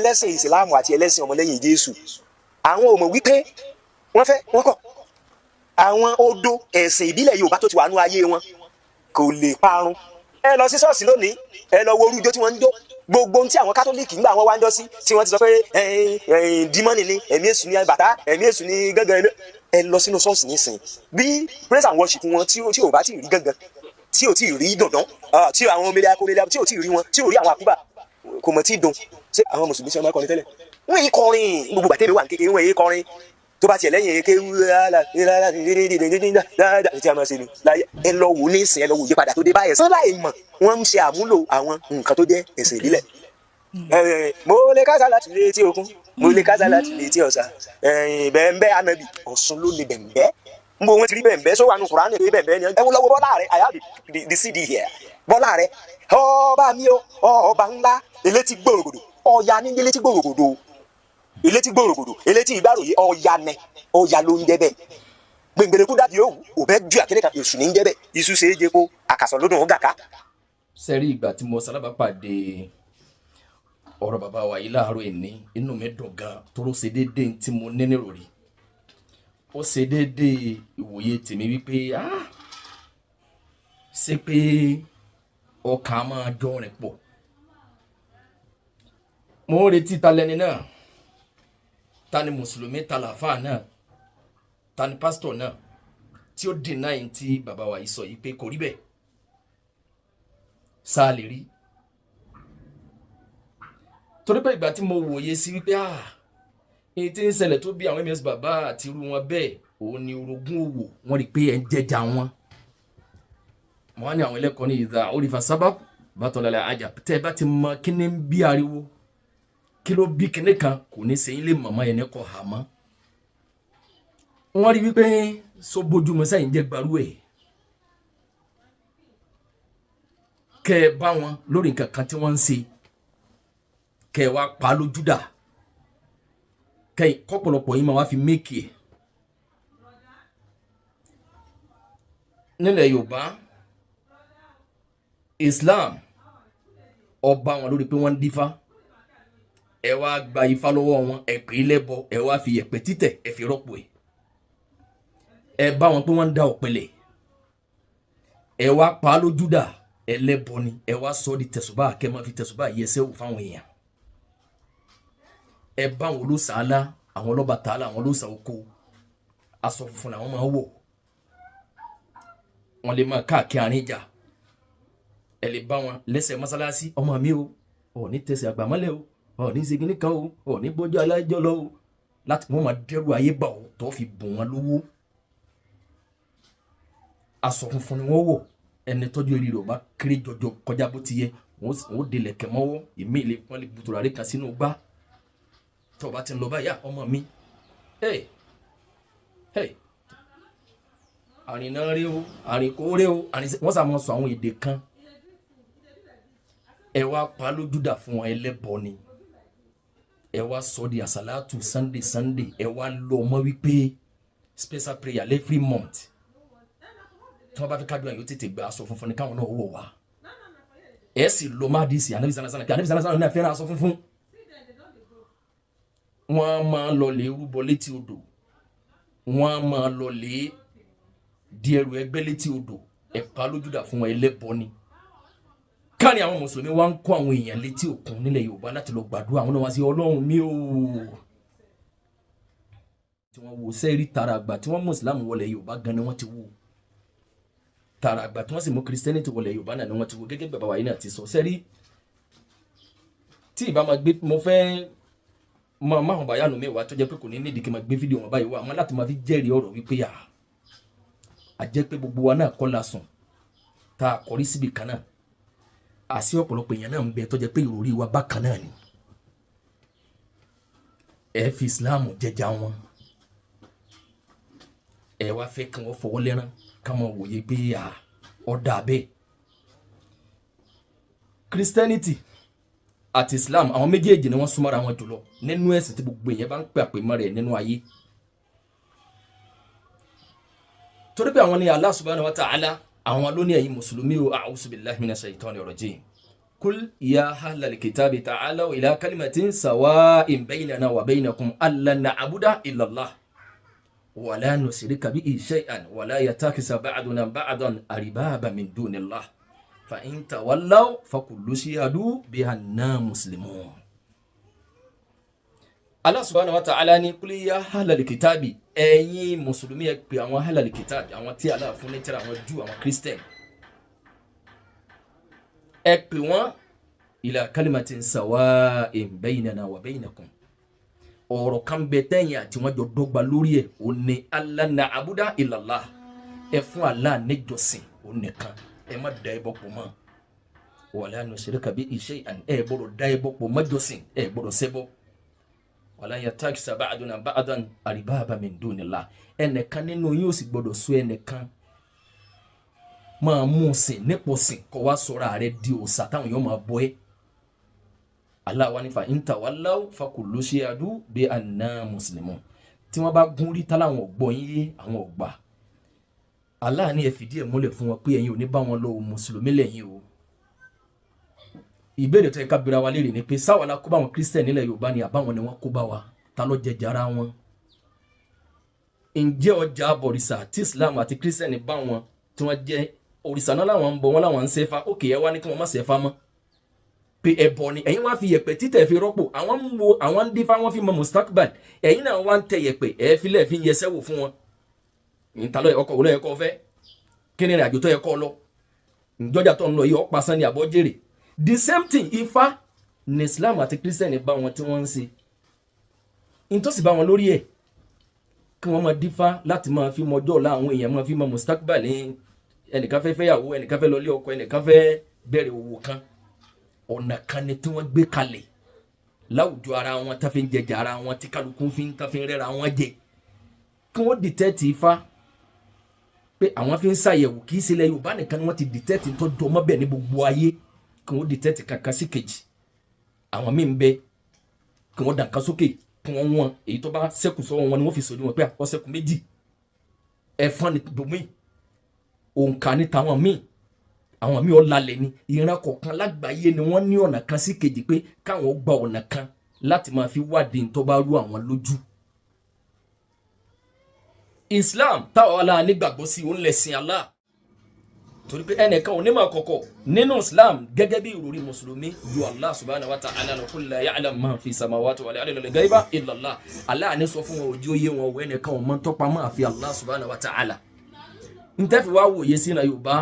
ẹlẹ́sìn ìsìláàmù àti ẹlẹ́sìn ọmọlẹ́yìn Jésù àwọn ò mọ̀ wípé wọ́n fẹ́ wọ́n kọ̀ àwọn odò ẹ̀sìn ìbílẹ̀ Yorùbá tó ti wà nú ayé wọn kò lè parun. ẹ lọ sí ṣọ́ọ̀ṣì lónìí ẹ lọ wo orú ijó tí wọ́n ń jó gbogbo ohun tí àwọn kátólíìkì ń gbà wọ́n wá ń jọ sí tí wọ́n ti sọ pé dímọ́nì ni ẹ̀mí èṣù ni bàtà ẹ̀mí èṣù ni gángan ẹ lọ sínú ṣọ́ọ̀ṣì nísìn bí praise and worship wọn tí ò bá ti rí gángan tí ò tí ì rí dandan tí àwọn omele akómele tí ò tí ì rí wọn tí ò rí àwọn àkúbà kò mọ̀ tí ì dùn ṣé àwọn mùsùlùmí ṣe wọn máa kọrin tẹ́lẹ̀ wọ́n yìí kọrin gbogbo bàtẹ́mi wà kékeré wọ́n yìí kọrin tó bá tiẹ̀ lẹ́yìn eke tí a máa ṣe ni ẹ lọ wò ní ìsìn ẹ lọ wò yípadà tó dé báyẹn sọ́dọ̀ láì mọ̀ wọ́n ń ṣe àmúlò àwọn nǹkan tó jẹ́ ẹ̀sìn ìbílẹ̀. mo lè kásá láti létí òkun mo lè kásá láti létí ọ̀sà bẹ̀m̀bẹ̀ anabi Ọ̀ṣun ló ní bẹ̀m̀bẹ̀ n bò wọ́n ti rí bẹ̀m̀bẹ̀ sọ wà nù Kùránì pé bẹ̀m̀bẹ̀ ni ẹ wọ́n lọ́wọ́ Bọ́lá rẹ̀ I have the CD here Bọ́lá rẹ̀ ọba mi o ọba ńlá elétí gbòrògbòdò ọ̀ya ní elétí gbòrògbòdò elétí gbòrògbòdò elétí ìgbàròyé ọ̀ya nẹ ọ̀ya ló ń dẹ́bẹ̀ gbẹ̀ngbẹ̀rẹ̀kú dàbí òwú òbẹ́ ju àkẹ́lẹ́ kan èṣù ní ń dẹ́bẹ̀ iṣu ṣe é jẹ kó àkàsọ̀ lódùn ó gàká. sẹ́rí ìgbà tí mo sálábàpàdé ọ̀rọ̀ bàbá wa yìí láàárọ̀ ìní inú mi dùn gan toró ṣe déédéé tí mo ní níròrí ó ṣe déédéé ìwòye tèmi wípé ṣé pé ọkàn máa jọ rìn pọ̀ mo ń retí ta lẹni náà ta ni mùsùlùmí ta làáfàá náà ta ni pásítọ̀ náà tí ó dènà yìí tí bàbá wa yìí sọ yìí pé kò rí bẹ́ẹ̀ sáà lè rí torí pé ìgbà tí mo wòye sí wípé èyí tí ń ṣẹlẹ̀ tó bí àwọn ms bàbá àti irú wọn bẹ́ẹ̀ òun ni orogún òwò wọ́n rí pé ẹ̀ ń jẹjà wọn wọ́n ní àwọn ẹlẹ́kọ̀ọ́ ní ìdá orífa sábàbù bàtọ̀lẹ̀ àjà tẹ́ ẹ bá ti mọ kí ni ń bí ariwo kí ló bí kíní kan kò ní sẹ́yìn lè mọ̀mọ́ yẹn ní kọ́ hà mọ́ wọ́n rí wípé so bójúmọ́ sẹ́yìn jẹ́ gbarú ẹ̀ kẹ́ ẹ bá wọn lórí nǹkan kan tí wọ́n ń ṣe kẹ́ ẹ wá pa á lójú dà kẹ́ ẹ kọ́pọ̀lọpọ̀ yín máa wá fi méèkì ẹ̀ nílẹ̀ Yorùbá Islam ọba wọn lórí pé wọ́n ń dífá ẹ wá gba ifá lọ́wọ́ wọn ẹ pè é lẹ́bọ ẹ wá fi yẹ̀pẹ̀ títẹ̀ ẹ fi rọ́pò ẹ bá wọn pé wọ́n ń da ọ̀pẹ̀lẹ̀ ẹ wá pa á lójú dà ẹlẹ́bọ ni ẹ wá sọ di tẹ̀sùbá kẹ́ máa fi tẹ̀sùbá yẹsẹ́ wò fáwọn èèyàn ẹ bá wọn olóṣàálá àwọn Ọlọ́bàtálá àwọn olóṣà oko aṣọ funfun làwọn máa wọ̀ wọn lè máa káàkiri àárín ìjà ẹ lè bá wọn lẹ́sẹ̀ mọ́sálásí ọmọ mi o ọ̀ ní tẹ̀sẹ̀ àgbàmọ́lẹ̀ o ọ̀ ní segin nìkan o ọ̀ ní gbọ́jọ́ aláìjọ́ lọ o láti wọ́n máa dẹ́rù ayé bá o tó fi bùn wọn lówó aṣọ funfun ni wọ́n wọ̀ ẹni tọ́jú eré rẹ̀ ò bá kéré jọjọ kọjá bó ti yẹ wọ́n délẹ̀ kẹ́ mọ́wọ́ ìmí ilé wọn lè bu tùràrí kan sínú gbá tó o bá ti ń lọ báyà ọmọ mi àrìnà rí o àrìnkó rí o wọ́n sàmọ́ sọ àwọn èdè kan ẹ wá pa lójúdà fún wọn ẹlẹ́bọ ni ẹ wá sọ di àsàlátù sunday ẹ wá lọ ọmọ wípé special prayer every month tí wọ́n bá fi kádùn àyè ó tètè gba aṣọ funfun ní káwọn náà wọ̀ wá ẹ sì lọ má dì sí ànábì sànàsànà kí ànábì sànàsànà náà fẹ́ràn aṣọ funfun wọ́n máa lọ lè rúbọ létí odò wọ́n máa lọ lè di ẹrù ẹgbẹ́ létí odò ẹ pa lójúdà fún wọn ẹlẹ́bọ ni káàní àwọn mùsùlùmí wá ń kó àwọn èèyàn létí òkun nílẹ̀ Yorùbá láti lọ gbàdúrà àwọn náà wá sí Ọlọ́run mi o tí wọ́n wo sẹ́ẹ̀rí tara àgbà tí wọ́n mú ìsìlámù wọlé Yorùbá gan ni wọ́n ti wò tara àgbà tí wọ́n sì mú kìrìsìtẹ́nìtì wọlé Yorùbá náà ni wọ́n ti wò gẹ́gẹ́ bàbá wa yìí náà ti sọ sẹ́ẹ̀rí tí ìbá máa gbé mo fẹ́ máa hàn báyà nù mí wá tó jẹ́ pé kò ní nídìí kí n máa gbé fídíò wọn báyìí wá àmọ́ láti máa fi jẹ́rìí ọ̀rọ̀ wípé a jẹ́ pé gbogbo wa náà kọ́ la sùn tá a kọrí síbi kan náà àṣì ọ̀pọ̀lọpọ̀ èèyàn náà ń bẹ tó jẹ́ pé ìròrí wa bákan náà ni ẹ fi Islam jẹjà wọn ẹ wá fẹ́ kí wọ́n fọwọ́ lẹ́rán ká máa wòye pé ọ̀dà bẹ́ẹ̀ Christianity àti Islam àwọn méjèèjì ni wọ́n súnmọ́ra wọn jùlọ nínú ẹ̀sìn tí gbogbo èèyàn bá ń pè àpè mọ́ rẹ̀ nínú ayé torí pé àwọn ni Allah subhanahu wa ta'ala àwọn ló ní ẹ̀yin mùsùlùmí o a'udhu billahi minash shaitani rajim kul ya ahlal kitabi ta'alaw ila kalimatin sawa'in baynana wa baynakum alla na'buda illa Allah wa la nushrika bihi shay'an wa la yattakhidha ba'duna ba'dan arbaba min dunillah fa in tawallaw faqulu shahadu bi anna muslimun. Allah subhanahu wa ta'ala ní kul ya ahlal kitabi, ẹ̀yin mùsùlùmí ẹ pè àwọn ahlal kitabi, àwọn tí Allah fún ní tírà, àwọn Júù, àwọn Christian, ẹ pè wọ́n ila kalimatin sawa'in baynana wa baynakum, ọ̀rọ̀ kan bẹ tẹ́yìn àti wọ́n jọ dọ́gba lórí ẹ̀, ó ní alla na'buda illa Allah, ẹ fún Allah níjọsìn ó nìkan, ẹ má dá ẹbọ pọ̀ mọ́, wala nushrika bihi shay'an, ẹ gbọ́dọ̀ dá ẹbọ pọ̀ mọ́ jọ́sìn, ẹ gbọ́dọ̀ ṣẹbọ, wala yattakhidha ba'duna ba'dan arbaba min dunillah, ẹnìkan nínú yín ò sì gbọ́dọ̀ sọ ẹnìkan máa mú sìn nípò sìn kó wá sọ̀rọ̀ ààrẹ di òòṣà táwọn yóò máa bọ ẹ́. Allah wa ní fa in tawallaw faqulu shahadu bi anna muslimun, tí wọ́n bá gún rí táláwọn ọ̀gbọ́n yín yé àwọn ọ̀gbà, Allah ní ẹ fìdí ẹ̀ múlẹ̀ fún wọn pé ẹ̀yin ò ní bá wọn lọ mùsùlùmí lẹ́yìn o. Ìbéèrè tó yẹ ká bira wa léèrè ni pé sáwọn la kó bá wọn Christian nílẹ̀ Yorùbá ni àbáwọn ni wọ́n kó bá wa, ta ló jẹjẹ ara wọn? Ǹjẹ́ ọjà àbọ̀rìṣà tí Islam àti Christian bá wọn tí wọ́n jẹ́ òrìṣà náà láwọn ń bọ wọn láwọn ń ṣẹfá, òkè ẹ wá ní kí wọ́n má ṣẹfá mọ́ pé ẹbọ ni, ẹ̀yin wá fi yẹ̀pẹ̀ títẹ̀ fi rọ́pò, àwọn ń wo àwọn ń dífá wọn fi mọ mustakbal, ẹ̀yin náà wá ń tẹ yẹ̀pẹ̀ ẹ̀ filẹ̀ fi ń yẹsẹ́ wò fún wọn. ìta ọkọ̀ wọlé ẹ̀kọ́ fẹ́ kí ni ìrìnàjò tó yẹ kọ́ lọ, ìjọjà tó ń lọ yìí ọ̀ pasán ni àbọ̀ jèrè. The same thing Ifá ní Islam àti Christian bá wọn tí wọ́n ń ṣe, ìtòsí bá wọn lórí ẹ̀ kí wọ́n máa dífá láti máa fi mọjọ́ ọ̀la àwọn èèyàn, máa fi mọ mustakbal, ẹnìkan fẹ́ fẹ́yàwó, ẹnìkan fẹ́ lọlé ọkọ, ẹnìkan fẹ́ bẹ̀rẹ̀ òwò kan, ọ̀nà kan ni tí wọ́n gbé kalẹ̀ láwùjọ ara wọn tá fi ń jẹjà ara wọn, tí kálukú fi ń rẹ́ra wọn jẹ, kí wọ́n dìtẹ́tì Ifá pé àwọn fi ń ṣàyẹ̀wò, kì í ṣe ilẹ̀ Yorùbá nìkan ni wọ́n ti dìtẹ́tì tó dọmọ́ bẹ̀ ní gbogbo ayé, kí wọ́n dìtẹ́tì kankan sí kejì, àwọn míì ń bẹ kí wọ́n dànkan sókè kí wọ́n wọ́n èyí tó bá ṣẹ́kù sọ́wọ́ wọn ni wọ́n fi sòdí wọn pé àkọsẹ́kù méjì, ẹ̀fọn ni bòmí, òǹkà ní tàwọn míì, àwọn míì ọ̀làlẹ̀ ni, ìran kọ̀ọ̀kan lágbàáyé ni wọ́n ní ọ̀nà kan sí kejì pé káwọn gba ọ̀nà kan láti máa fi wádìí tó bá rú àwọn lójú. Islam táwọn aláà nígbàgbọ́ sí òun lẹ̀sìn Allah, torí pé ẹnìkan ò ní máa kọ̀kọ̀ nínú Islam gẹ́gẹ́ bí ìròrí mùsùlùmí ju Allah subhanahu wa ta'ala lọ, qul la ya'lamu man fi samawati wal ardi al-ghayba illa Allah. Allah ní sọ fún wọn ojú oyé wọn wọ ẹnìkan ò mọ̀ tọ́pa máa fi Allah subhanahu wa ta'ala. Ntẹ́fi wá wòye sí na Yorùbá